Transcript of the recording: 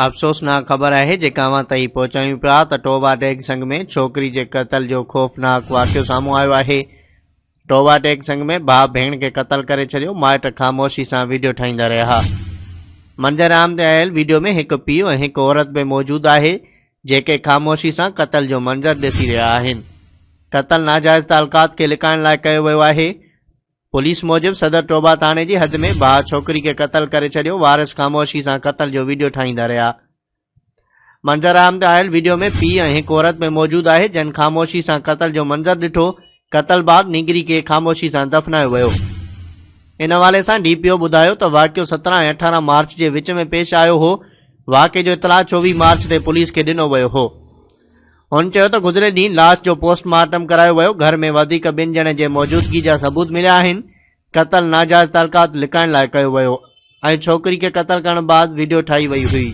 अफ़सोसनाक ख़बर है जेका अवां ताईं पहुचायूं पिया त टोबा टेक संघ में छोकरी जे क़त्ल जो ख़ौफ़नाक वाक़ियो साम्हूं आयो आहे। टोबा टेक संघ में भाउ भेण खे क़त्ल करे छॾियो, माइट ख़ामोशी सां वीडियो ठाहींदा रहिया। मंज़र आम ते आयल वीडियो में हिकु पीउ ऐं हिकु औरत बि मौजूदु आहे जेके ख़ामोशी सां क़त्ल जो मंज़र ॾिसी रहिया आहिनि। क़त्ल नाजाइज़ तालुकात खे लिकाइण लाइ कयो वियो आहे। पुलिस मूजिबि सदर टोबा थाणे जी हद में भाउ छोकरी खे क़त्ल करे छॾियो, वारिस ख़ामोशी सां क़त्ल जो वीडियो ठाहींदा रहिया। मंज़र आम ते आयल वीडियो में पीउ ऐं हिकु औरत में मौजूदु आहे जिन ख़ामोशी सां क़त्ल जो मंज़र ॾिठो। क़त्ल बाद निगरी खे ख़ामोशी सां दफ़नायो वियो। इन हवाले सां DPO ॿुधायो त वाक़ियो 17 ऐं 18 मार्च जे विच में पेश आयो हो। वाक़िए जो इतला 24 मार्च ते पुलिस खे ॾिनो वियो हो। हुन चयो त गुज़िरे ॾींहुं लाश जो पोस्टमार्टम करायो वियो। घर में वधीक ॿिनि ॼणनि जे मौजूदगी जा सबूत मिलिया आहिनि। क़त्ल नाजाइज़ तालुकात लिकाइण लाइ कयो वियो ऐं छोकरी खे क़त्ल करण बाद वीडियो ठाही वई हुई।